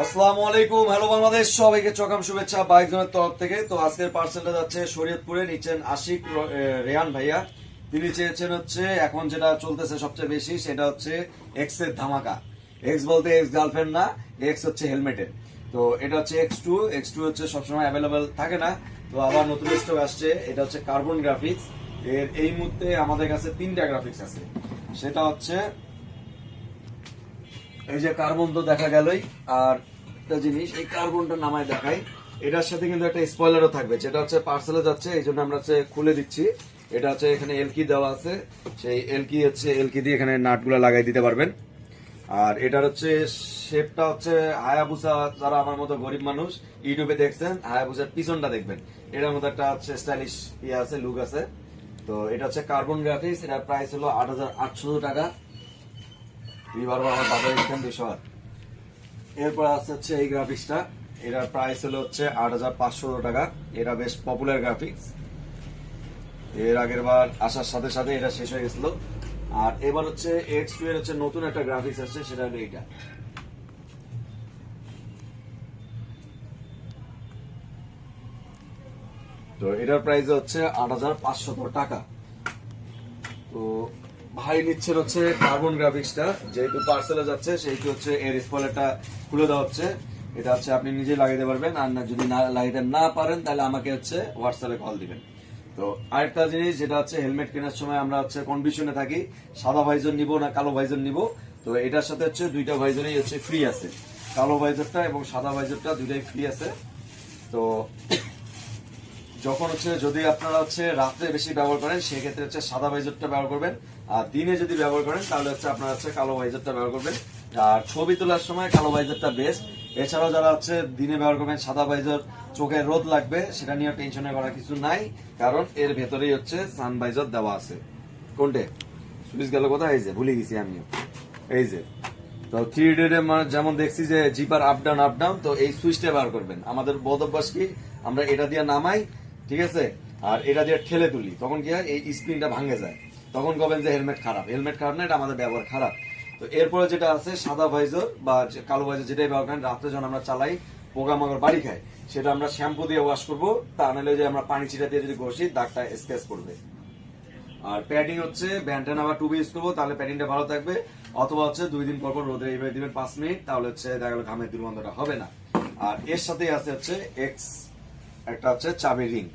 আসসালামু আলাইকুম, হ্যালো বাংলাদেশ, সবাইকে চকাম শুভেচ্ছা বাইক জোনের তরফ থেকে। তো আজকের পার্সেলটা যাচ্ছে শরীয়তপুরে, নিচ্ছেন আশিক রেয়ান ভাইয়া। তিনি চেয়েছেন হচ্ছে এখন যেটা চলতেছে সবচেয়ে বেশি, সেটা হচ্ছে এক্স এর ধামাকা। এক্স বলতে এক্স গার্লফ্রেন্ড না, এক্স হচ্ছে হেলমেটের। তো এটা হচ্ছে এক্স টু হচ্ছে সবসময় অ্যাভেলেবেল থাকে না, তো আবার নতুন স্টক আসছে। এটা হচ্ছে কার্বন গ্রাফিক্স। এর এই মুহূর্তে আমাদের কাছে 3টা গ্রাফিক্স আছে। সেটা হচ্ছে এই যে কার্বন তো দেখা গেলই, আর একটা জিনিস এই কার্বনটা নামায় দেখাই। এটার সাথে কিন্তু একটা স্পয়লারও থাকবে, যেটা হচ্ছে পার্সেলে যাচ্ছে, এই জন্য আমরা হচ্ছে খুলে দিচ্ছি। এটা হচ্ছে এখানে এলকি দেওয়া আছে, সেই এলকি দিয়ে এখানে নাটগুলো লাগাই দিতে পারবেন। আর এটার হচ্ছে শেপটা হচ্ছে হায়াবুসা। যারা আমার মতো গরিব মানুষ ইউটিউবে দেখছেন, হায়াবুসার পিছনটা দেখবেন, এটার মধ্যে একটা হচ্ছে স্টাইলিশ ইয়ে আছে, লুক আছে। তো এটা হচ্ছে কার্বন গ্রাফিক্স। এটার প্রাইস হলো 8,800 টাকা। আমার বাজার স্ট্যান্ড 200। এরপর আছে হচ্ছে এই গ্রাফিক্সটা। এটার প্রাইস হলো হচ্ছে 8,500 টাকা। এটা বেশ পপুলার গ্রাফিক্স। এর আগের বার আসার সাথে সাথে এটা শেষ হয়ে গেছিল। আর এবার হচ্ছে X2 এর হচ্ছে নতুন একটা গ্রাফিক্স আসছে, সেটা হলো এইটা। তো এটার প্রাইস হচ্ছে 8,500 টাকা। তো ভাই নিচ্ছেন হচ্ছে কার্বন গ্রাফিক্সটা, যেহেতু পার্সেলে যাচ্ছে সেহেতু হচ্ছে এর স্পয়লারটা খুলে দেওয়া হচ্ছে। এটা হচ্ছে আপনি নিজে লাগাইতে পারবেন, আর না যদি না লাগাইতে না পারেন তাহলে আমাকে হচ্ছে হোয়াটসঅ্যাপে কল দিবেন। তো আরেকটা জিনিস, যেটা হচ্ছে হেলমেট কেনার সময় আমরা হচ্ছে কন্ডিশনে থাকি, সাদা ভাইজার নিব না কালো ভাইজার নিব। তো এটার সাথে হচ্ছে 2টা ভাইজারই হচ্ছে ফ্রি আছে, কালো ভাইজারটা এবং সাদা ভাইজারটা 2টাই ফ্রি আছে। তো যখন হচ্ছে যদি আপনারা হচ্ছে রাত্রে বেশি ব্যবহার করেন, সেক্ষেত্রে হচ্ছে সাদা ভাইজারটা ব্যবহার করবেন। আর দিনে যদি ব্যবহার করেন তাহলে হচ্ছে আপনারা হচ্ছে কালো ভাইজারটা ব্যবহার করবেন। আর ছবি তোলার সময় কালো ভাইজারটা বেস্ট। এছাড়াও যারা হচ্ছে দিনে ব্যবহার করবেন সাদা ভাইজার, চোখে রোদ লাগবে সেটা নিয়ে টেনশনে করার কিছু নাই, কারণ এর ভেতরেই হচ্ছে সান ভাইজার দেওয়া আছে। কোনটে সুইচ গেল কোথায়? এই যে ভুলে গেছি আমিও। এই যে, তো 3D যেমন দেখছি যে জিপার আপ ডাউন, তো এই সুইচটা ব্যবহার করবেন। আমাদের বদ অভ্যাস কি, আমরা এটা দিয়ে নামাই, ঠিক আছে, আর এটা দিয়ে ঠেলে তুলি, তখন কি হয়, এই স্ক্রিনটা ভাঙে যায়। তখন কবেন যে হেলমেট খারাপ না, এটা আমাদের ব্যবহার খারাপ। তো এরপরে যেটা আছে সাদা ভাইজার বা কালো ভাইজার, যেটাই ব্যবহার করেন, রাত্রে যখন আমরা চালাই পোকামাকড় বাড়ি খাই, সেটা আমরা শ্যাম্পু দিয়ে ওয়াশ করবো। তা নাহলে যে আমরা পানি ছিটা দিয়ে যদি ঘষি, দাগটা স্কেচ করবে। আর প্যাডিং হচ্ছে ব্যান্ডেন আবার টুবি ইউজ করবো, তাহলে প্যাডিংটা ভালো থাকবে। অথবা হচ্ছে 2 দিন পর পর রোদে এইভাবে দিবেন 5 মিনিট, তাহলে হচ্ছে দেখা গেল ঘামের দুর্গন্ধটা হবে না। আর এর সাথে আছে হচ্ছে এক্স একটা হচ্ছে চাবি রিং।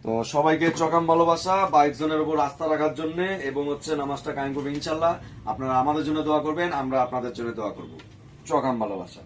তো সবাইকে চকাম ভালোবাসা, বাইক জোনের উপর আস্থা রাখার জন্য, এবং হচ্ছে নামাজটা কায়েম করবে ইনশাল্লাহ। আপনারা আমাদের জন্য দোয়া করবেন, আমরা আপনাদের জন্য দোয়া করব। চকাম ভালোবাসা।